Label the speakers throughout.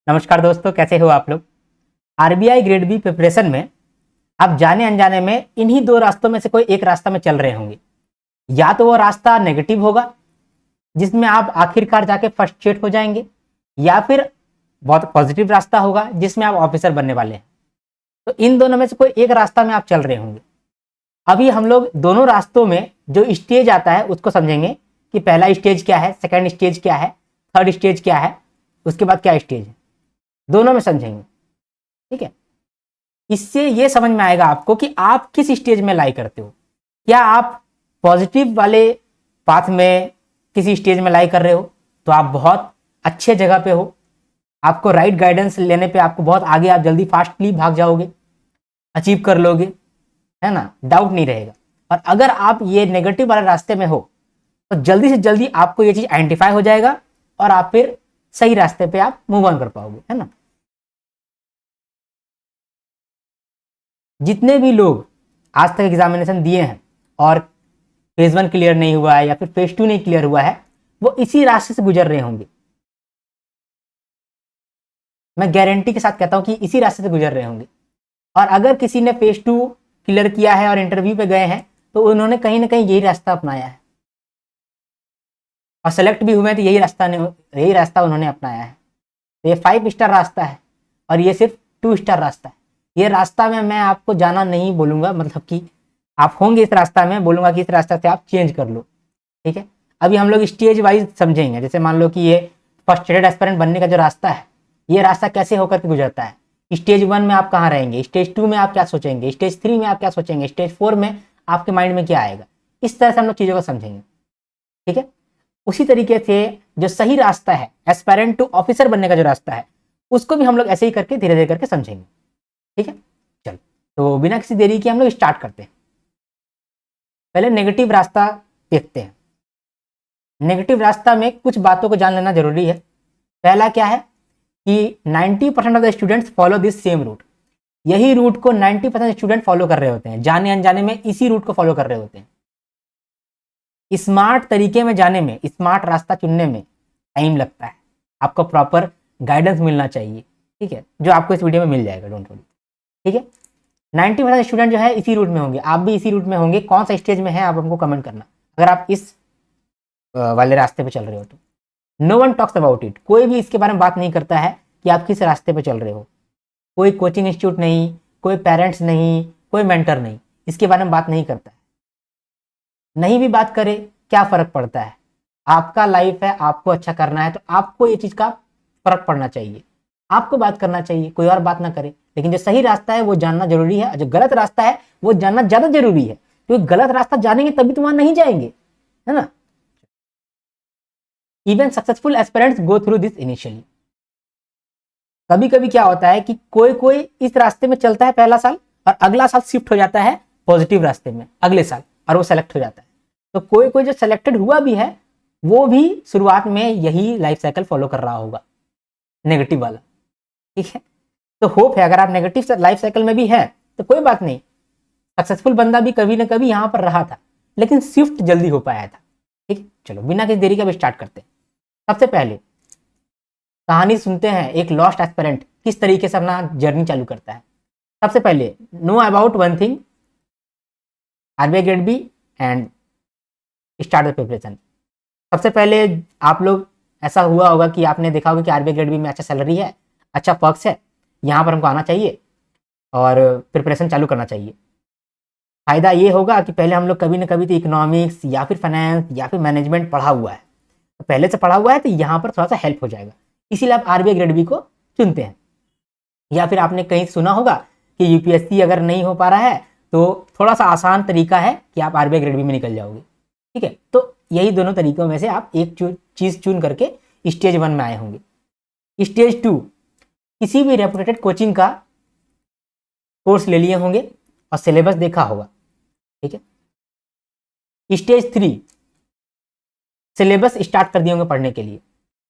Speaker 1: नमस्कार दोस्तों, कैसे हो आप लोग। आरबीआई ग्रेड बी प्रिपरेशन में आप जाने अनजाने में इन्हीं दो रास्तों में से कोई एक रास्ता में चल रहे होंगे। या तो वो रास्ता नेगेटिव होगा जिसमें आप आखिरकार जाके फ्रस्ट्रेट हो जाएंगे, या फिर बहुत पॉजिटिव रास्ता होगा जिसमें आप ऑफिसर बनने वाले हैं। तो इन दोनों में से कोई एक रास्ता में आप चल रहे होंगे। अभी हम लोग दोनों रास्तों में जो स्टेज आता है उसको समझेंगे कि पहला स्टेज क्या है, सेकंड स्टेज क्या है, थर्ड स्टेज क्या है, उसके बाद क्या स्टेज है, दोनों में समझेंगे। ठीक है, इससे ये समझ में आएगा आपको कि आप किस स्टेज में लाई करते हो। क्या आप पॉजिटिव वाले पाथ में किसी स्टेज में लाई कर रहे हो तो आप बहुत अच्छे जगह पे हो, आपको राइट गाइडेंस लेने पे आपको बहुत आगे, आप जल्दी फास्टली भाग जाओगे, अचीव कर लोगे, है ना, डाउट नहीं रहेगा। और अगर आप ये नेगेटिव वाले रास्ते में हो तो जल्दी से जल्दी आपको ये चीज आइडेंटिफाई हो जाएगा और आप फिर सही रास्ते पे आप मूव ऑन कर पाओगे, है ना। जितने भी लोग आज तक एग्जामिनेशन दिए हैं और फेज 1 क्लियर नहीं हुआ है या फिर फेज 2 नहीं क्लियर हुआ है, वो इसी रास्ते से गुजर रहे होंगे। मैं गारंटी के साथ कहता हूं कि इसी रास्ते से गुजर रहे होंगे। और अगर किसी ने फेज 2 क्लियर किया है और इंटरव्यू पे गए हैं तो उन्होंने कहीं ना कहीं यही रास्ता अपनाया है, और सेलेक्ट भी हुए हैं तो यही रास्ता उन्होंने अपनाया है। तो ये 5 स्टार रास्ता है और ये सिर्फ 2 स्टार रास्ता है। ये रास्ता में मैं आपको जाना नहीं बोलूंगा, मतलब कि आप होंगे इस रास्ता में, बोलूंगा कि इस रास्ता से आप चेंज कर लो। ठीक है, अभी हम लोग स्टेज वाइज समझेंगे। जैसे मान लो कि ये फर्स्टेड एस्पिरेंट बनने का जो रास्ता है, ये रास्ता कैसे होकर के गुजरता है। स्टेज 1 में आप कहाँ रहेंगे, स्टेज 2 में आप क्या सोचेंगे, स्टेज 3 में आप क्या सोचेंगे, स्टेज 4 में आपके माइंड में क्या आएगा। इस तरह से हम लोग चीज़ों को समझेंगे। ठीक है, उसी तरीके से जो सही रास्ता है एस्पायरेंट टू ऑफिसर बनने का जो रास्ता है, उसको भी हम लोग ऐसे ही करके धीरे धीरे करके समझेंगे। ठीक है, चलो तो बिना किसी देरी के हम लोग स्टार्ट करते हैं। पहले नेगेटिव रास्ता देखते हैं। नेगेटिव रास्ता में कुछ बातों को जान लेना जरूरी है। पहला क्या है कि 90% of the students follow this same route. यही रूट को 90% स्टूडेंट फॉलो कर रहे होते हैं, जाने अनजाने में इसी रूट को फॉलो कर रहे होते हैं। स्मार्ट तरीके में जाने में, स्मार्ट रास्ता चुनने में टाइम लगता है, आपको प्रॉपर गाइडेंस मिलना चाहिए। ठीक है, जो आपको इस वीडियो में मिल जाएगा, डोंट वरी। ठीक है, 90% स्टूडेंट जो है इसी रूट में होंगे, आप भी इसी रूट में होंगे। कौन सा स्टेज में है आप हमको कमेंट करना अगर आप इस वाले रास्ते पे चल रहे हो तो। No one talks about it, कोई भी इसके बारे में बात नहीं करता है कि आप किस रास्ते पे चल रहे हो। कोई कोचिंग इंस्टीट्यूट नहीं, कोई पेरेंट्स नहीं, कोई मेंटर नहीं, इसके बारे में बात नहीं करता है। नहीं भी बात करे क्या फर्क पड़ता है, आपका लाइफ है, आपको अच्छा करना है तो आपको ये चीज का फर्क पड़ना चाहिए, आपको बात करना चाहिए, कोई और बात ना करे। लेकिन जो सही रास्ता है वो जानना जरूरी है, जो गलत रास्ता है वो जानना ज्यादा जरूरी है, क्योंकि गलत रास्ता जानेंगे तभी तो वहां नहीं जाएंगे, है ना। Even successful aspirants go through this initially. कभी कभी क्या होता है कि कोई कोई इस रास्ते में चलता है पहला साल और अगला साल शिफ्ट हो जाता है पॉजिटिव रास्ते में अगले साल, और वो सेलेक्ट हो जाता है। तो कोई कोई जो सेलेक्टेड हुआ भी है वो भी शुरुआत में यही लाइफ साइकिल फॉलो कर रहा होगा, नेगेटिव वाला। ठीक है, तो होप है अगर आप नेगेटिव लाइफ साइकिल में भी है तो कोई बात नहीं, सक्सेसफुल बंदा भी कभी ना कभी यहाँ पर रहा था, लेकिन शिफ्ट जल्दी हो पाया था। ठीक, चलो बिना किसी देरी के अब स्टार्ट करते हैं। सबसे पहले कहानी सुनते हैं एक लॉस्ट एस्पिरेंट किस तरीके से अपना जर्नी चालू करता है। सबसे पहले know about one thing, RBI grade B and start the preparation. सबसे पहले आप लोग, ऐसा हुआ होगा कि आपने देखा होगा कि आरबीआई ग्रेड बी में अच्छा सैलरी है, अच्छा पर्क्स है, यहाँ पर हमको आना चाहिए और प्रिपरेशन चालू करना चाहिए। फायदा ये होगा कि पहले हम लोग कभी ना कभी तो इकोनॉमिक्स या फिर फाइनेंस या फिर मैनेजमेंट पढ़ा हुआ है, तो पहले से पढ़ा हुआ है तो यहाँ पर थोड़ा सा हेल्प हो जाएगा, इसीलिए आप आरबीआई ग्रेड बी को चुनते हैं। या फिर आपने कहीं सुना होगा कि यूपीएससी अगर नहीं हो पा रहा है तो थोड़ा सा आसान तरीका है कि आप आरबीआई ग्रेड बी में निकल जाओगे। ठीक है, तो यही दोनों तरीकों में से आप एक चीज चुन करके स्टेज 1 में आए होंगे। स्टेज 2 किसी भी रेपुटेड कोचिंग का कोर्स ले लिए होंगे और सिलेबस देखा होगा। ठीक है, स्टेज 3 सिलेबस स्टार्ट कर दिए होंगे पढ़ने के लिए,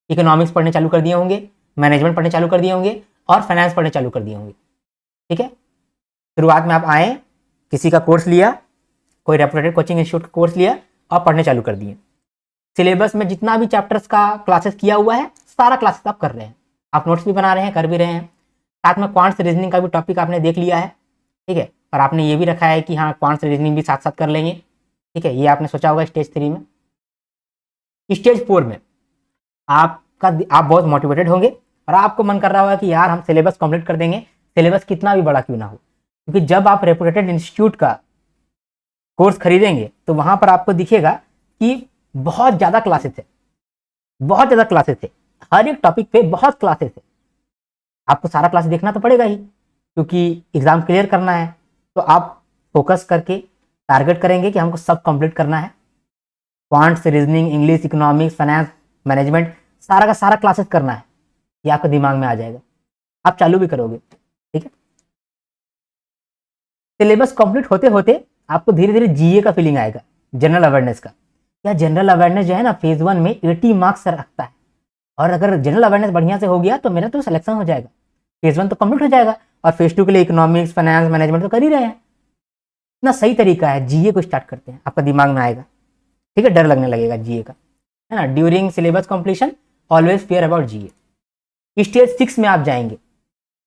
Speaker 1: इकोनॉमिक्स पढ़ने चालू कर दिए होंगे, मैनेजमेंट पढ़ने चालू कर दिए होंगे और फाइनेंस पढ़ने चालू कर दिए होंगे। ठीक है, शुरुआत में आप आए, किसी का कोर्स लिया, कोई रेपुटेड कोचिंग इंस्टीट्यूट का कोर्स लिया और पढ़ने चालू कर दिए। सिलेबस में जितना भी चैप्टर्स का क्लासेस किया हुआ है सारा क्लासेस आप कर रहे हैं। आप नोट्स भी बना रहे हैं, कर भी रहे हैं, साथ में क्वांट्स रीजनिंग का भी टॉपिक आपने देख लिया है, ठीक है, और आपने ये भी रखा है कि हाँ क्वांट्स रीजनिंग भी साथ साथ कर लेंगे, ठीक है, ये आपने सोचा होगा स्टेज 3 में। स्टेज 4 में आप बहुत मोटिवेटेड होंगे और आपको मन कर रहा होगा कि यार हम सिलेबस कंप्लीट कर देंगे, सिलेबस कितना भी बड़ा क्यों ना हो, क्योंकि जब आप रेपुटेड इंस्टीट्यूट का कोर्स खरीदेंगे तो वहां पर आपको दिखेगा कि बहुत ज्यादा क्लासेस है, बहुत ज्यादा क्लासेस है, हर एक टॉपिक पे बहुत क्लासेस है। आपको सारा क्लास देखना तो पड़ेगा ही, क्योंकि एग्जाम क्लियर करना है, तो आप फोकस करके टारगेट करेंगे कि हमको सब कंप्लीट करना है। Quants reasoning, English, economics, finance, management, सारा का सारा क्लासेस करना है, ये आपके दिमाग में आ जाएगा, आप चालू भी करोगे, ठीक है। सिलेबस कंप्लीट होते होते आपको धीरे धीरे जीए का फीलिंग आएगा, जनरल अवेयरनेस का। या जनरल अवेयरनेस जो है ना फेज 1 में 80 मार्क्स रखता है, और अगर जनरल अवेयरनेस बढ़िया से हो गया तो मेरा तो सिलेक्शन हो जाएगा, फेज 1 तो कंप्लीट हो जाएगा, और फेज 2 के लिए इकोनॉमिक्स, फाइनेंस, मैनेजमेंट तो कर ही रहे हैं। इतना सही तरीका है, जीए को स्टार्ट करते हैं, आपका दिमाग में आएगा, ठीक है, डर लगने लगेगा जीए का, है ना। During syllabus completion always fear about GA. Stage 6 में आप जाएंगे,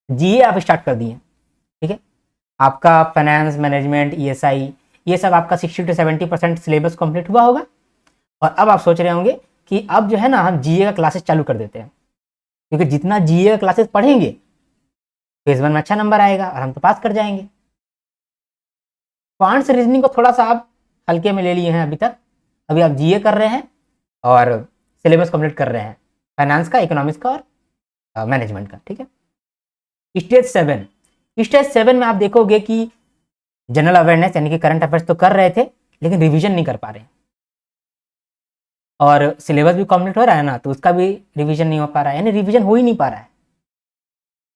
Speaker 1: जीए आप स्टार्ट कर दिए, ठीक है, आपका फाइनेंस, मैनेजमेंट, ईएसआई, ये सब आपका 60 to 70% सिलेबस कंप्लीट हुआ होगा, और अब आप सोच रहे होंगे कि अब जो है ना हम जीए का क्लासेस चालू कर देते हैं, क्योंकि जितना जीए का क्लासेस पढ़ेंगे फेज 1 में अच्छा नंबर आएगा और हम तो पास कर जाएंगे। क्वांट्स रीजनिंग को थोड़ा सा आप हल्के में ले लिए हैं अभी तक, अभी आप जीए कर रहे हैं और सिलेबस कंप्लीट कर रहे हैं, फाइनेंस का, इकोनॉमिक्स का और मैनेजमेंट का, ठीक है। स्टेज 7 में आप देखोगे कि जनरल अवेयरनेस यानी कि करंट अफेयर्स तो कर रहे थे, लेकिन रिवीजन नहीं कर पा रहे, और सिलेबस भी कंप्लीट हो रहा है ना, तो उसका भी रिवीजन नहीं हो पा रहा है, यानी रिवीजन हो ही नहीं पा रहा है।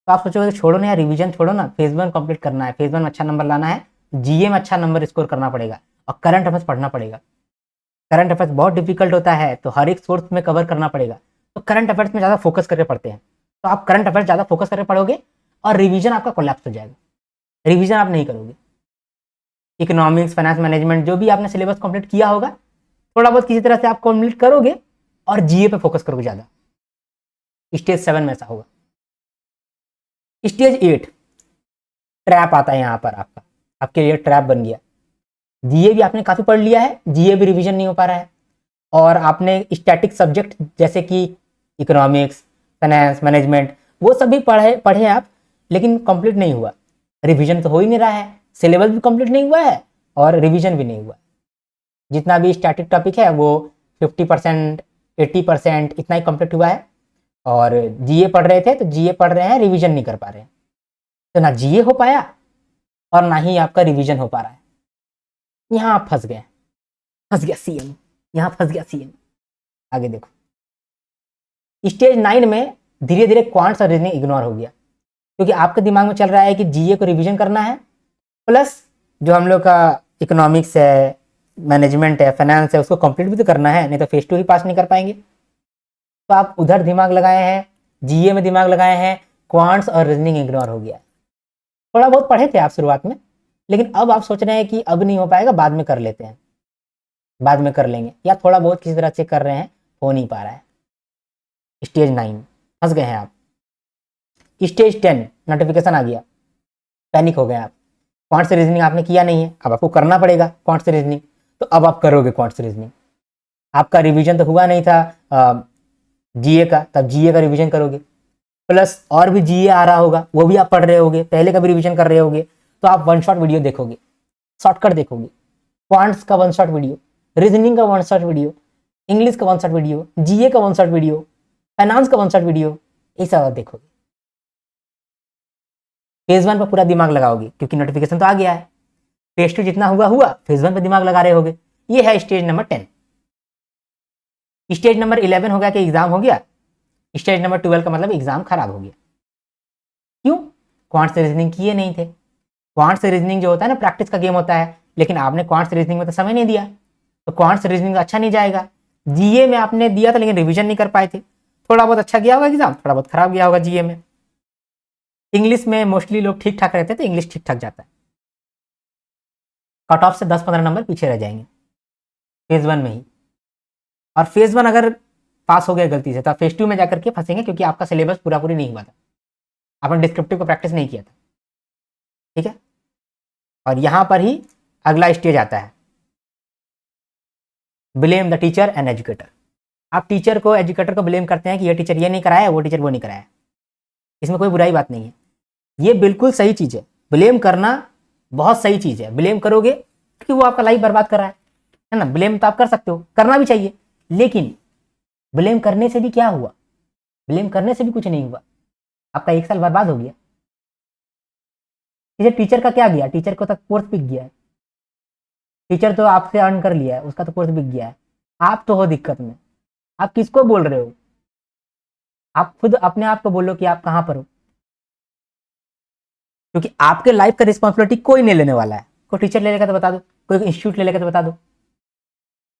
Speaker 1: तो आप सोचोगे छोड़ो ना यार, रिवीजन छोड़ो ना, फेज 1 कंप्लीट करना है, फेज 1 में अच्छा नंबर लाना है, जीए में अच्छा नंबर स्कोर करना पड़ेगा, और करंट अफेयर्स पढ़ना पड़ेगा। करंट अफेयर्स बहुत डिफिकल्ट होता है, तो हर एक सोर्स में कवर करना पड़ेगा, तो करंट अफेयर्स में ज़्यादा फोकस करके पढ़ते हैं, तो आप करंट अफेयर्स ज़्यादा फोकस करके पढ़ोगे और रिवीजन आपका कोलैप्स हो जाएगा, रिवीजन आप नहीं करोगे। इकोनॉमिक्स, फाइनेंस, मैनेजमेंट जो भी आपने सिलेबस कंप्लीट किया होगा, थोड़ा बहुत किसी तरह से आप कंप्लीट करोगे और जीए पे फोकस करोगे ज़्यादा। स्टेज 7 में ऐसा होगा। स्टेज 8 ट्रैप आता है यहाँ पर, आपके लिए ट्रैप बन गया। जीए भी आपने काफ़ी पढ़ लिया है, जीए भी रिवीजन नहीं हो पा रहा है, और आपने स्टैटिक सब्जेक्ट जैसे कि इकोनॉमिक्स, फाइनेंस, मैनेजमेंट वो सब भी पढ़े आप, लेकिन कंप्लीट नहीं हुआ, रिवीजन तो हो ही नहीं रहा है, सिलेबस भी कंप्लीट नहीं हुआ है और रिवीजन भी नहीं हुआ। जितना भी स्टैटिक टॉपिक है वो 50%, 80% इतना ही कंप्लीट हुआ है, और जीए पढ़ रहे थे तो जीए पढ़ रहे हैं, रिवीजन नहीं कर पा रहे हैं, तो ना जीए हो पाया और ना ही आपका रिवीजन हो पा रहा है। यहाँ आप फंस गए, फंस गया सीएम, यहाँ फंस गया सीएम। आगे देखो, स्टेज 9 में धीरे धीरे क्वांट्स और रीजनिंग इग्नोर हो गया, क्योंकि आपके दिमाग में चल रहा है कि जीए को रिवीजन करना है, प्लस जो हम लोग का इकोनॉमिक्स है, मैनेजमेंट है, फाइनेंस है, उसको कंप्लीट भी तो करना है, नहीं तो फेज 2 ही पास नहीं कर पाएंगे। तो आप उधर दिमाग लगाए हैं, जीए में दिमाग लगाए हैं, क्वांट्स और रीजनिंग इग्नोर हो गया। थोड़ा बहुत पढ़े थे आप शुरुआत में, लेकिन अब आप सोच रहे हैं कि अब नहीं हो पाएगा, बाद में कर लेते हैं, बाद में कर लेंगे, या थोड़ा बहुत किसी तरह से कर रहे हैं, हो नहीं पा रहा है। स्टेज 9 फंस गए हैं आप। स्टेज 10 नोटिफिकेशन आ गया, पैनिक हो गए आप। क्वांट्स रीजनिंग आपने किया नहीं है, अब आपको करना पड़ेगा क्वांट्स रीजनिंग, तो अब आप करोगे क्वांट्स रीजनिंग। आपका रिवीजन तो हुआ नहीं था जीए का, तब जीए का रिवीजन करोगे, प्लस और भी जीए आ रहा होगा, वो भी आप पढ़ रहे होगे, पहले का भी रिवीजन कर रहे होगे, तो आप वन शॉट वीडियो देखोगे, शॉर्टकट देखोगे, क्वांट्स का वन शॉट वीडियो, रीजनिंग का वन शॉट वीडियो, इंग्लिश का वन शॉट वीडियो, जीए का वन शॉट वीडियो, फाइनेंस का वन शॉट वीडियो, ये सब आप देखोगे। फेज 1 पर पूरा दिमाग लगाओगे, क्योंकि नोटिफिकेशन तो आ गया है। फेज 2 जितना हुआ, फेज 1 पर दिमाग लगा रहे होगे। ये है स्टेज नंबर 10। स्टेज नंबर 11 हो गया कि एग्जाम हो गया, स्टेज नंबर 12 का मतलब एग्जाम खराब हो गया। क्यों? क्वांट्स रीजनिंग किए नहीं थे। क्वांट्स रीजनिंग जो होता है ना, प्रैक्टिस का गेम होता है, लेकिन आपने क्वांट्स रीजनिंग में तो समय नहीं दिया, तो क्वांट्स रीजनिंग अच्छा नहीं जाएगा। जीए में आपने दिया था लेकिन रिवीजन नहीं कर पाए थे, थोड़ा बहुत अच्छा गया होगा एग्जाम, थोड़ा बहुत खराब गया होगा जीए में। इंग्लिश में मोस्टली लोग ठीक ठाक रहते हैं, तो इंग्लिश ठीक ठाक जाता है, कट ऑफ से 10-15 नंबर पीछे रह जाएंगे फेज 1 में ही। और फेज 1 अगर पास हो गए गलती से, तो आप फेज 2 में जाकर के फंसेंगे क्योंकि आपका सिलेबस पूरा पूरी नहीं हुआ था, आपने डिस्क्रिप्टिव को प्रैक्टिस नहीं किया था। ठीक है, और यहां पर ही अगला स्टेज आता है, blame the teacher and educator. आप टीचर को एजुकेटर को ब्लेम करते हैं कि ये टीचर ये नहीं कराया, वो टीचर वो नहीं कराया। इसमें कोई बुराई बात नहीं है, ये बिल्कुल सही चीज है। ब्लेम करना बहुत सही चीज है। ब्लेम करोगे क्योंकि वो आपका लाइफ बर्बाद कर रहा है ना। ब्लेम तो आप कर सकते हो, करना भी चाहिए, लेकिन ब्लेम करने से भी क्या हुआ? ब्लेम करने से भी कुछ नहीं हुआ, आपका 1 साल बर्बाद हो गया। टीचर का क्या गया? टीचर को तक कोर्स बिक गया है, टीचर तो आपसे अर्न कर लिया है, उसका तो कोर्स बिक गया है। आप तो हो दिक्कत में। आप किसको बोल रहे हो? आप खुद अपने आप को बोलो कि आप कहां पर हो, क्योंकि आपके लाइफ का रिस्पॉन्सिबिलिटी कोई नहीं लेने वाला है। कोई टीचर ले लेगा तो बता दो, कोई इंस्टीट्यूट ले लेगा तो बता दो।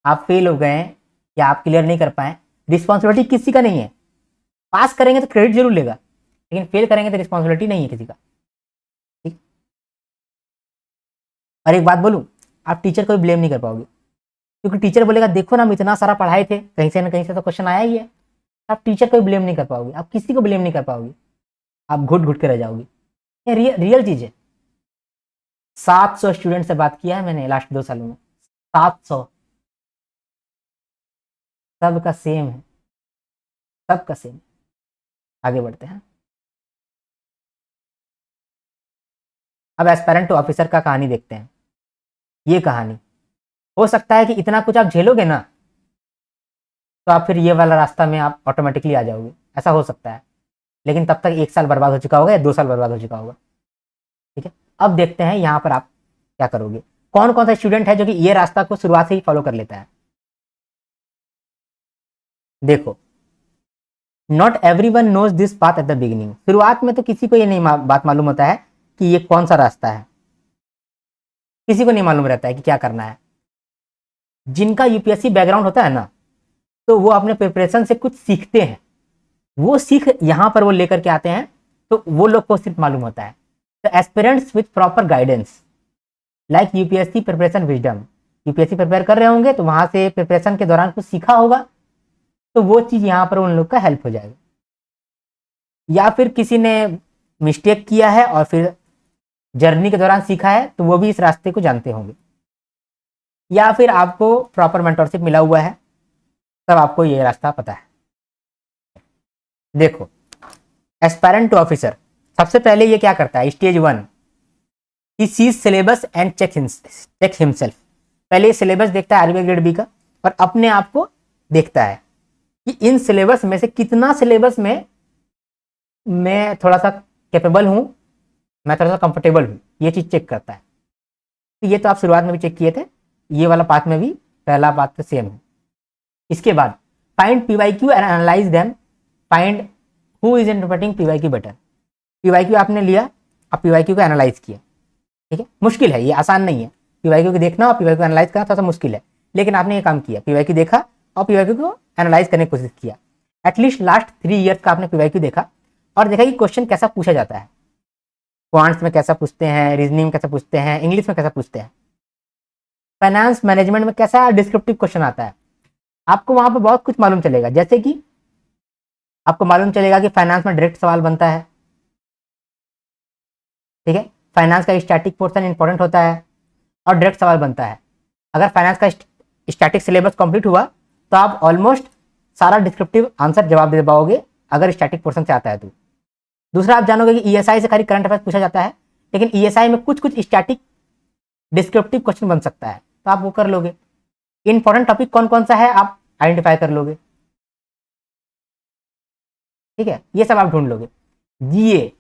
Speaker 1: आप फेल हो गए हैं या आप क्लियर नहीं कर पाए, रिस्पॉन्सिबिलिटी किसी का नहीं है। पास करेंगे तो क्रेडिट जरूर लेगा, लेकिन फेल करेंगे तो रिस्पॉन्सिबिलिटी नहीं है किसी का। ठीक। और एक बात बोलूं, आप टीचर को भी ब्लेम नहीं कर पाओगे, क्योंकि टीचर बोलेगा देखो ना हम इतना सारा पढ़ाए थे, कहीं से ना कहीं से तो क्वेश्चन आया ही है। आप टीचर को भी ब्लेम नहीं कर पाओगे, आप किसी को ब्लेम नहीं कर पाओगे, आप घुट घुट के रह जाओगे। ये रियल चीज है। 700 स्टूडेंट से बात किया है मैंने लास्ट 2 सालों में, 700। सबका सेम है, सबका सेम। आगे बढ़ते हैं। अब एस्पायरेंट टू ऑफिसर का कहानी देखते हैं। ये कहानी, हो सकता है कि इतना कुछ आप झेलोगे ना, तो आप फिर ये वाला रास्ता में आप ऑटोमेटिकली आ जाओगे, ऐसा हो सकता है। लेकिन तब तक 1 साल बर्बाद हो चुका होगा या 2 साल बर्बाद हो चुका होगा। ठीक है, अब देखते हैं यहाँ पर आप क्या करोगे। कौन कौन सा स्टूडेंट है जो कि ये रास्ता को शुरुआत से ही फॉलो कर लेता है? देखो, not everyone knows this path at the beginning. शुरुआत में तो किसी को ये नहीं बात मालूम होता है कि ये कौन सा रास्ता है, किसी को नहीं मालूम रहता है कि क्या करना है। जिनका यूपीएससी बैकग्राउंड होता है ना, तो वो अपने प्रिपरेशन से कुछ सीखते हैं, वो सीख यहाँ पर वो लेकर के आते हैं, तो वो लोग को सिर्फ मालूम होता है। तो aspirants with proper guidance like UPSC preparation wisdom, UPSC prepare कर रहे होंगे तो वहां से प्रिपरेशन के दौरान कुछ सीखा होगा, तो वो चीज यहाँ पर उन लोग का हेल्प हो जाएगा। या फिर किसी ने मिस्टेक किया है और फिर जर्नी के दौरान सीखा है, तो वो भी इस रास्ते को जानते होंगे। या फिर आपको प्रॉपर मेंटरशिप मिला हुआ है, तब आपको ये रास्ता पता है। देखो, एस्पायरेंट टू ऑफिसर सबसे पहले ये क्या करता है? Stage 1, he sees syllabus and check himself. पहले सिलेबस देखता है आरबीआई ग्रेड बी का, और अपने आप को देखता है कि इन सिलेबस में से कितना सिलेबस में मैं थोड़ा सा कैपेबल हूं, मैं थोड़ा सा कंफर्टेबल हूं, ये चीज चेक करता है। तो ये तो आप शुरुआत में भी चेक किए थे, ये वाला पार्ट में भी पहला बात तो सेम है। इसके बाद find PYQ and analyse them, find who is interpreting PYQ better. PYQ आपने लिया, अब पीवाईक्यू को एनालाइज किया। ठीक है, मुश्किल है, ये आसान नहीं है। पीवाईक्यू को देखना और पीवाईक्यू एनालाइज करना थोड़ा सा मुश्किल है, लेकिन आपने ये काम किया, पीवाईक्यू देखा और पीवाईक्यू को एनालाइज करने की कोशिश किया। एटलीस्ट लास्ट 3 ईयर्स का आपने पीवाईक्यू देखा और देखा कि क्वेश्चन कैसा पूछा जाता है, क्वांट्स में कैसा पूछते हैं, रीजनिंग में कैसा पूछते हैं, इंग्लिश में कैसा पूछते हैं, फाइनेंस मैनेजमेंट में कैसा डिस्क्रिप्टिव क्वेश्चन आता है। आपको वहां पर बहुत कुछ मालूम चलेगा, जैसे कि आपको मालूम चलेगा कि फाइनेंस में डायरेक्ट सवाल बनता है। ठीक है, फाइनेंस का स्टैटिक पोर्शन इंपॉर्टेंट होता है और डायरेक्ट सवाल बनता है। अगर फाइनेंस का स्टैटिक सिलेबस कंप्लीट हुआ तो आप ऑलमोस्ट सारा डिस्क्रिप्टिव आंसर जवाब दे पाओगे, अगर स्टैटिक पोर्शन से आता है तो। दूसरा, आप जानोगे कि ईएसआई से खाली करंट अफेयर्स पूछा जाता है, लेकिन ईएसआई में कुछ कुछ स्टैटिक डिस्क्रिप्टिव क्वेश्चन बन सकता है, तो आप वो कर लोगे। इंपॉर्टेंट टॉपिक कौन कौन सा है आप आइडेंटिफाई कर लोगे। ठीक है, ये सब आप ढूंढ लोगे। जीए,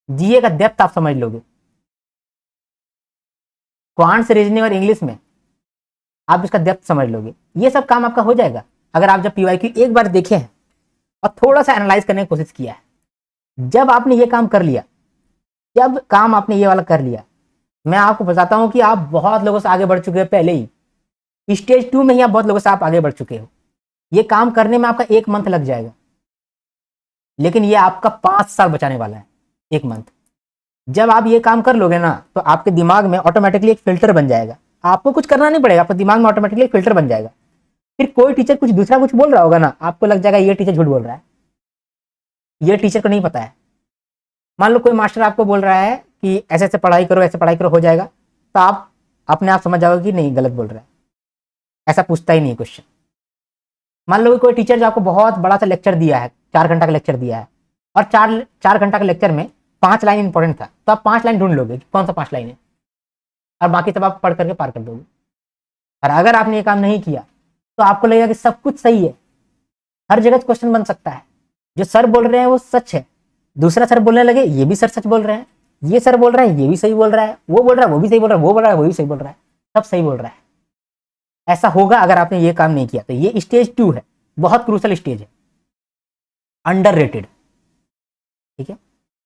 Speaker 1: जीए का डेप्थ आप समझ लोगे। क्वांट्स, रीजनिंग और इंग्लिश में आप इसका डेप्थ समझ लोगे। ये सब काम आपका हो जाएगा अगर आप जब पीवाईक्यू एक बार देखे हैं और थोड़ा सा एनालाइज करने की कोशिश किया है। जब आपने ये काम कर लिया, जब काम आपने ये वाला कर लिया, मैं आपको बताता हूं कि आप बहुत लोगों से आगे बढ़ चुके हैं पहले ही। स्टेज 2 में ही आप बहुत लोगों से आप आगे बढ़ चुके हो। ये काम करने में आपका 1 मंथ लग जाएगा, लेकिन ये आपका 5 साल बचाने वाला है। 1 मंथ जब आप ये काम कर लोगे ना, तो आपके दिमाग में ऑटोमेटिकली एक फिल्टर बन जाएगा। आपको कुछ करना नहीं पड़ेगा, आपके दिमाग में ऑटोमेटिकली एक फिल्टर बन जाएगा। फिर कोई टीचर कुछ दूसरा कुछ बोल रहा होगा ना, आपको लग जाएगा ये टीचर झूठ बोल रहा है, ये टीचर को नहीं पता है। मान लो कोई मास्टर आपको बोल रहा है कि ऐसे ऐसे पढ़ाई करो, ऐसे पढ़ाई करो, हो जाएगा, तो आप अपने आप समझ जाओगे कि नहीं गलत बोल रहा है, ऐसा पूछता ही नहीं क्वेश्चन। मान लो कोई टीचर जो आपको बहुत बड़ा सा लेक्चर दिया है, 4 घंटा का लेक्चर दिया है, और चार घंटा का लेक्चर में 5 लाइन इंपॉर्टेंट था, तो आप 5 लाइन ढूंढ लोगे कि कौन सा 5 लाइन है, और बाकी सब आप पढ़ करके पार कर दोगे। और अगर आपने ये काम नहीं किया तो आपको लगेगा कि सब कुछ सही है, हर जगह क्वेश्चन बन सकता है, जो सर बोल रहे हैं वो सच है, दूसरा सर बोलने लगे ये भी सर सच बोल रहे हैं, ये सर बोल रहा है ये भी सही बोल रहा है, वो बोल रहा है वो भी सही बोल रहा है, वो बोल रहा है वो भी सही बोल रहा है, सब सही बोल रहा है। ऐसा होगा अगर आपने ये काम नहीं किया। तो ये स्टेज 2 है, बहुत क्रूशल स्टेज है, अंडररेटेड। ठीक है,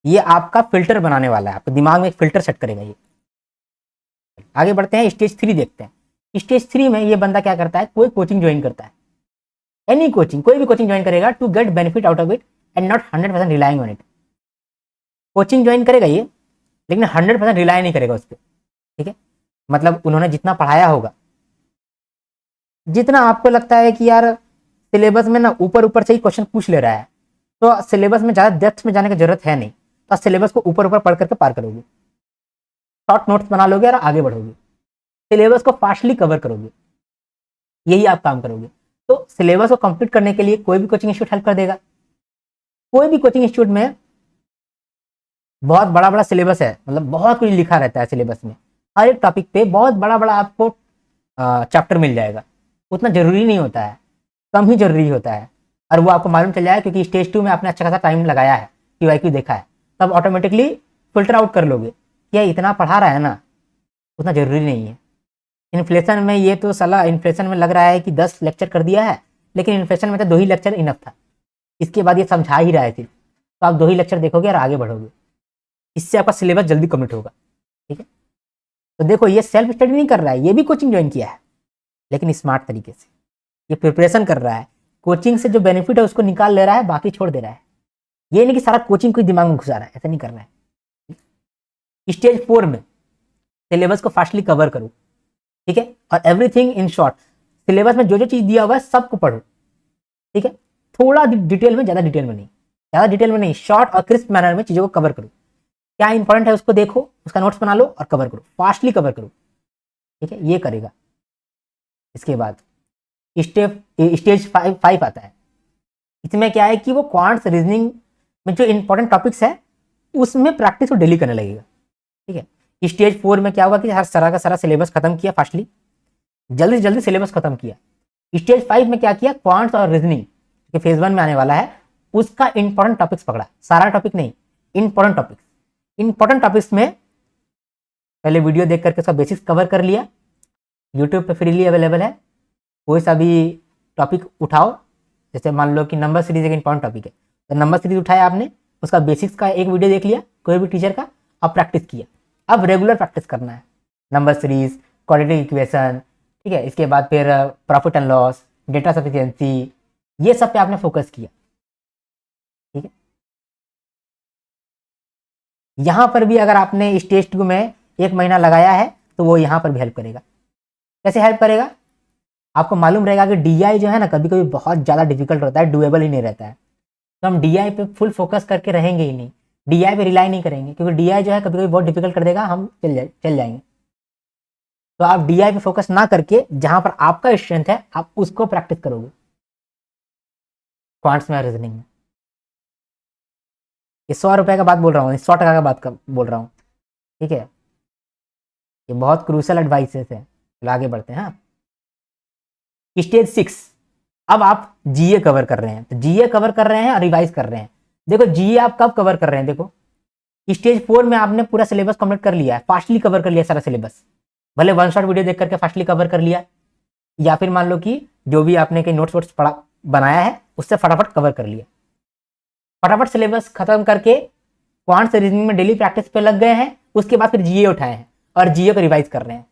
Speaker 1: ये आपका फिल्टर बनाने वाला है, आपके दिमाग में एक फिल्टर सेट करेगा ये। आगे बढ़ते हैं, स्टेज 3 देखते हैं। स्टेज 3 में ये बंदा क्या करता है, कोई कोचिंग ज्वाइन करता है, एनी कोचिंग, कोई भी कोचिंग ज्वाइन करेगा to get benefit out of it and not 100% relying on it. Coaching join करेगा ये, लेकिन 100% रिलाय नहीं करेगा उस पर। ठीक है, मतलब उन्होंने जितना पढ़ाया होगा, जितना आपको लगता है कि यार सिलेबस में ना ऊपर ऊपर से ही क्वेश्चन पूछ ले रहा है, तो सिलेबस में ज्यादा डेप्थ में जाने की जरूरत है नहीं, तो सिलेबस को ऊपर ऊपर पढ़ करके पार करोगे, शॉर्ट नोट्स बना लोगे और आगे बढ़ोगे, सिलेबस को फास्टली कवर करोगे, यही आप काम करोगे। तो सिलेबस को कंप्लीट करने के लिए कोई भी कोचिंग इंस्टीट्यूट हेल्प कर देगा। कोई भी कोचिंग इंस्टीट्यूट में बहुत बड़ा बड़ा सिलेबस है, मतलब बहुत कुछ लिखा रहता है सिलेबस में, हर एक टॉपिक पे बहुत बड़ा बड़ा आपको चैप्टर मिल जाएगा। उतना जरूरी नहीं होता है, कम ही जरूरी होता है, और वो आपको मालूम चल जाएगा क्योंकि स्टेज 2 में आपने अच्छा खासा टाइम लगाया है, QIQ देखा है, तब ऑटोमेटिकली फिल्टर आउट कर लोगे कि इतना पढ़ा रहा है ना, उतना जरूरी नहीं है। इन्फ्लेशन में ये तो साला, इन्फ्लेशन में लग रहा है कि 10 लेक्चर कर दिया है, लेकिन इन्फ्लेशन में तो 2 ही लेक्चर इनफ था, इसके बाद ये समझा ही रहा है सिर्फ, तो आप 2 ही लेक्चर देखोगे और आगे बढ़ोगे, इससे आपका सिलेबस जल्दी कम्प्लीट होगा। ठीक है, तो देखो ये सेल्फ स्टडी नहीं कर रहा है, ये भी कोचिंग ज्वाइन किया है, लेकिन स्मार्ट तरीके से ये प्रिपरेशन कर रहा है, कोचिंग से जो बेनिफिट है उसको निकाल ले रहा है, बाकी छोड़ दे रहा है। ये नहीं कि सारा कोचिंग को दिमाग में घुसा रहा है, ऐसा नहीं कर रहा है। स्टेज 4 में सिलेबस को फास्टली कवर करो। ठीक है, और एवरीथिंग इन शॉर्ट, सिलेबस में जो जो चीज दिया हुआ है सबको पढ़ो। ठीक है, थोड़ा डिटेल में, ज्यादा डिटेल में नहीं, शॉर्ट और क्रिस्प मैनर में चीजों को कवर करो। क्या इंपॉर्टेंट है उसको देखो, उसका नोट्स बना लो और कवर करो, फास्टली कवर करो। ठीक है, ये करेगा। इसके बाद स्टेज 5 आता है। इसमें क्या है कि वो क्वांट्स रीजनिंग में जो इंपॉर्टेंट टॉपिक्स है उसमें प्रैक्टिस वो डेली करने लगेगा। ठीक है, स्टेज 4 में क्या होगा कि हर सारा का सारा सिलेबस खत्म किया, फास्टली जल्दी से जल्दी सिलेबस खत्म किया। स्टेज 5 में क्या किया, क्वांट्स और रीजनिंग जो फेज 1 में आने वाला है उसका इंपॉर्टेंट टॉपिक्स पकड़ा, सारा टॉपिक नहीं, इंपॉर्टेंट टॉपिक्स में पहले वीडियो देख करके उसका बेसिक्स कवर कर लिया, यूट्यूब पे फ्रीली अवेलेबल है, कोई सा भी टॉपिक उठाओ, जैसे मान लो कि नंबर सीरीज एक इंपॉर्टेंट टॉपिक है, तो नंबर सीरीज उठाया आपने, उसका बेसिक्स का एक वीडियो देख लिया कोई भी टीचर का, अब प्रैक्टिस किया। अब रेगुलर प्रैक्टिस करना है, नंबर सीरीज, क्वाड्रेटिक इक्वेशन, ठीक है, इसके बाद फिर profit and loss, data sufficiency, ये सब पे आपने फोकस किया। ठीक है, यहां पर भी अगर आपने स्टेज 2 में 1 महीना लगाया है तो वो यहां पर भी हेल्प करेगा। कैसे हेल्प करेगा, आपको मालूम रहेगा कि DI जो है ना कभी कभी बहुत ज़्यादा डिफिकल्ट होता है, डुएबल ही नहीं रहता है, तो हम DI पे फुल फोकस करके रहेंगे ही नहीं, DI पे रिलाई नहीं करेंगे, क्योंकि DI जो है कभी कभी बहुत डिफिकल्ट कर देगा, हम चल जाएंगे। तो आप DI पे फोकस ना करके जहां पर आपका स्ट्रेंथ है आप उसको प्रैक्टिस करोगे, क्वांट्स में, रीजनिंग में। ये 100 रुपए का बात बोल रहा हूँ, 100 टका का बात बोल रहा हूँ। ठीक है, ये बहुत क्रूशल एडवाइसेस है। चलो आगे बढ़ते हैं। हाँ, स्टेज 6, अब आप GA कवर कर रहे हैं, तो GA कवर कर रहे हैं और रिवाइज कर रहे हैं। देखो GA आप कब कवर कर रहे हैं, देखो स्टेज 4 में आपने पूरा सिलेबस कंप्लीट कर लिया है, फास्टली कवर कर लिया सारा सिलेबस, भले 1 शॉट वीडियो देख करके फास्टली कवर कर लिया, या फिर मान लो कि जो भी आपने कहीं नोट्स वोट्स पढ़ा बनाया है उससे फटाफट कवर कर लिया, फटाफट सिलेबस खत्म करके क्वांट्स रीजनिंग में डेली प्रैक्टिस पे लग गए हैं। उसके बाद फिर GA उठाए हैं और GA को रिवाइज कर रहे हैं।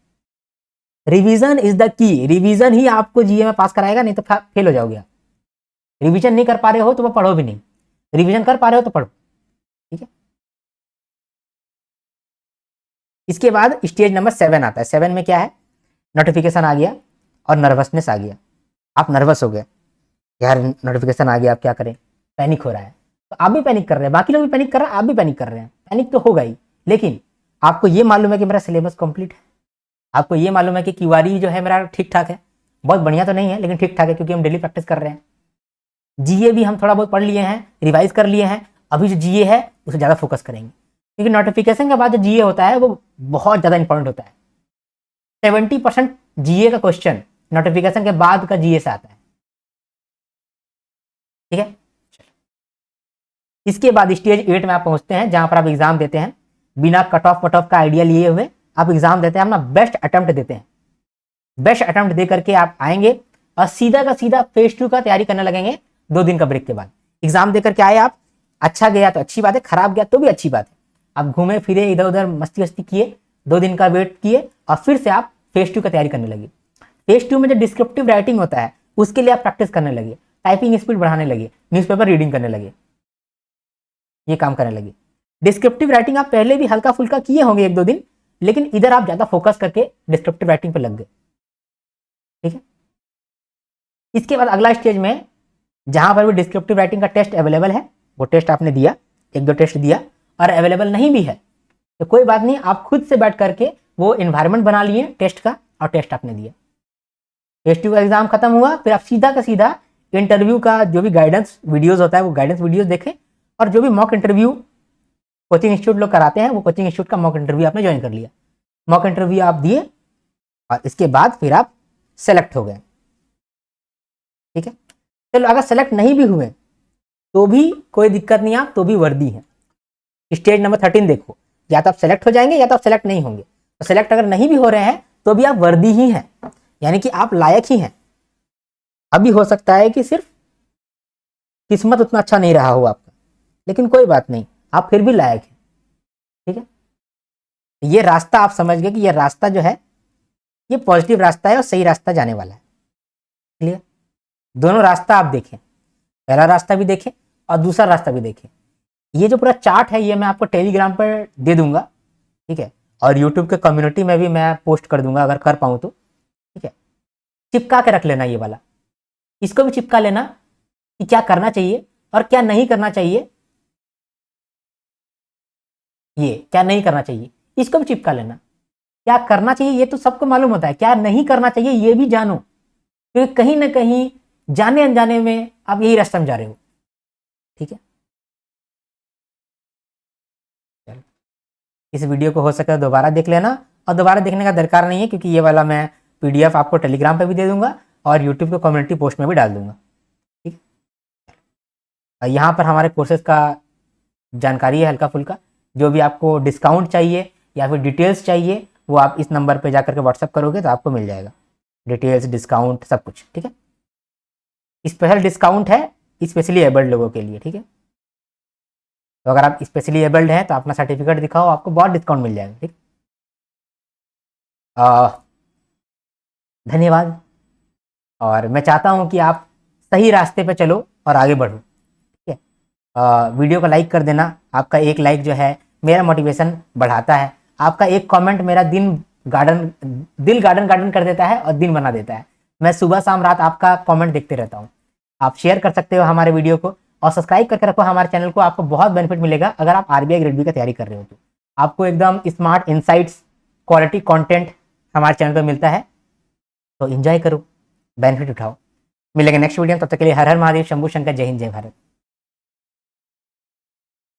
Speaker 1: Revision is the key, revision ही आपको GA में पास कराएगा, नहीं तो फेल हो जाओगे आप। रिवीजन नहीं कर पा रहे हो तो वो पढ़ो भी नहीं, रिवीजन कर पा रहे हो तो पढ़ो। ठीक है, इसके बाद स्टेज नंबर 7 आता है। 7 में क्या है, नोटिफिकेशन आ गया और नर्वसनेस आ गया। आप नर्वस हो गए, यार नोटिफिकेशन आ गया, आप क्या करें, पैनिक हो रहा है। तो आप भी पैनिक कर रहे हैं, बाकी लोग भी पैनिक कर रहे हैं, आप भी पैनिक कर रहे हैं, पैनिक तो होगा ही। लेकिन आपको ये मालूम है कि मेरा सिलेबस कंप्लीट है, आपको ये मालूम है कि क्यूआरई जो है मेरा ठीक ठाक है, बहुत बढ़िया तो नहीं है लेकिन ठीक ठाक है, क्योंकि हम डेली प्रैक्टिस कर रहे हैं। जीए भी हम थोड़ा बहुत पढ़ लिए हैं, रिवाइज कर लिए हैं, अभी जो जीए है उसे ज़्यादा फोकस करेंगे, क्योंकि नोटिफिकेशन के बाद जो जीए होता है वो बहुत ज़्यादा इंपॉर्टेंट होता है। 70% जीए का क्वेश्चन नोटिफिकेशन के बाद का जीए से आता है, ठीक है। इसके बाद स्टेज 8 में आप पहुंचते हैं, जहां पर आप एग्जाम देते हैं बिना कट ऑफ का आइडिया लिए हुए, आप एग्जाम देते हैं, अपना बेस्ट अटेम्प्ट देते हैं। बेस्ट अटेम्प्ट दे करके आप आएंगे और सीधा का सीधा फेज 2 का तैयारी करने लगेंगे 2 दिन का ब्रेक के बाद। एग्जाम देकर के आए आप, अच्छा गया तो अच्छी बात है, खराब गया तो भी अच्छी बात है। आप घूमे फिरे, इधर उधर मस्ती वस्ती किए, 2 दिन का वेट किए और फिर से आप फेज 2 का तैयारी करने लगे। फेज 2 में जो डिस्क्रिप्टिव राइटिंग होता है उसके लिए आप प्रैक्टिस करने लगे, टाइपिंग स्पीड बढ़ाने लगे, न्यूज़पेपर रीडिंग करने लगे, ये काम करने लगे। डिस्क्रिप्टिव राइटिंग आप पहले भी हल्का फुल्का किए होंगे 1-2 दिन, लेकिन इधर आप ज्यादा फोकस करके डिस्क्रिप्टिव राइटिंग पे लग गए, ठीक है। इसके बाद अगला स्टेज में जहां पर भी डिस्क्रिप्टिव राइटिंग का टेस्ट अवेलेबल है, वो टेस्ट आपने दिया, 1-2 टेस्ट दिया, और अवेलेबल नहीं भी है तो कोई बात नहीं, आप खुद से बैठ करके वो एनवायरमेंट बना लिए टेस्ट का और टेस्ट आपने दिया। फेज 2 का एग्जाम खत्म हुआ, फिर आप सीधा का सीधा इंटरव्यू का जो भी गाइडेंस वीडियोस होता है वो गाइडेंस वीडियोस देखें, और जो भी मॉक इंटरव्यू कोचिंग इंस्टीट्यूट लोग कराते हैं वो कोचिंग इंस्टीट्यूट का मॉक इंटरव्यू आपने ज्वाइन कर लिया, मॉक इंटरव्यू आप दिए और इसके बाद फिर आप सेलेक्ट हो गए, ठीक है। चलो अगर सेलेक्ट नहीं भी हुए तो भी कोई दिक्कत नहीं, आप तो भी वर्दी है। स्टेज नंबर 13 देखो, या तो आप सेलेक्ट हो जाएंगे या तो आप सेलेक्ट नहीं होंगे। तो सेलेक्ट अगर नहीं भी हो रहे हैं तो भी आप वर्दी ही हैं, यानी कि आप लायक ही हैं। अभी हो सकता है कि सिर्फ किस्मत उतना अच्छा नहीं रहा हो आपका, लेकिन कोई बात नहीं, आप फिर भी लायक हैं, ठीक है। ये रास्ता आप समझ गए कि ये रास्ता जो है ये पॉजिटिव रास्ता है और सही रास्ता जाने वाला है, क्लियर। दोनों रास्ता आप देखें, पहला रास्ता भी देखें और दूसरा रास्ता भी देखें। ये जो पूरा चार्ट है ये मैं आपको टेलीग्राम पर दे दूंगा, ठीक है, और यूट्यूब के कम्युनिटी में भी मैं पोस्ट कर दूंगा अगर कर पाऊँ तो, ठीक है। चिपका के रख लेना ये वाला, इसको भी चिपका लेना कि क्या करना चाहिए और क्या नहीं करना चाहिए, ये क्या नहीं करना चाहिए इसको भी चिपका लेना। क्या करना चाहिए ये तो सबको मालूम होता है, क्या नहीं करना चाहिए ये भी जानो, क्योंकि कहीं ना कहीं जाने अनजाने में आप यही रास्ता में जा रहे हो, ठीक है। इस वीडियो को हो सके तो दोबारा देख लेना, और दोबारा देखने का दरकार नहीं है क्योंकि ये वाला मैं पीडीएफ आपको टेलीग्राम पे भी दे दूंगा और यूट्यूब के कम्युनिटी पोस्ट में भी डाल दूंगा, ठीक है। यहाँ पर हमारे कोर्सेज का जानकारी है हल्का फुल्का, जो भी आपको डिस्काउंट चाहिए या फिर डिटेल्स चाहिए वो आप इस नंबर पे जाकर के व्हाट्सअप करोगे तो आपको मिल जाएगा, डिटेल्स डिस्काउंट सब कुछ, ठीक है। स्पेशल डिस्काउंट है स्पेशली एबल्ड लोगों के लिए, ठीक है। तो अगर आप स्पेशली एबल्ड हैं तो अपना सर्टिफिकेट दिखाओ, आपको बहुत डिस्काउंट मिल जाएगा, ठीक। धन्यवाद, और मैं चाहता हूं कि आप सही रास्ते पे चलो और आगे बढ़ो, ठीक है। वीडियो को लाइक कर देना, आपका एक लाइक जो है मेरा मोटिवेशन बढ़ाता है, आपका एक कमेंट मेरा दिल गार्डन कर देता है और दिन बना देता है। मैं सुबह शाम रात आपका कमेंट देखते रहता हूँ। आप शेयर कर सकते हो हमारे वीडियो को और सब्सक्राइब करके रखो हमारे चैनल को, आपको बहुत बेनिफिट मिलेगा अगर आप आरबीआई ग्रेड बी का तैयारी कर रहे हो तो। आपको एकदम स्मार्ट इनसाइट्स क्वालिटी कंटेंट हमारे चैनल पर मिलता है, तो एंजॉय करो, बेनिफिट उठाओ। मिलेंगे नेक्स्ट वीडियो में, तब तक के लिए हर हर महादेव, शंभू शंकर, जय हिंद जय भारत।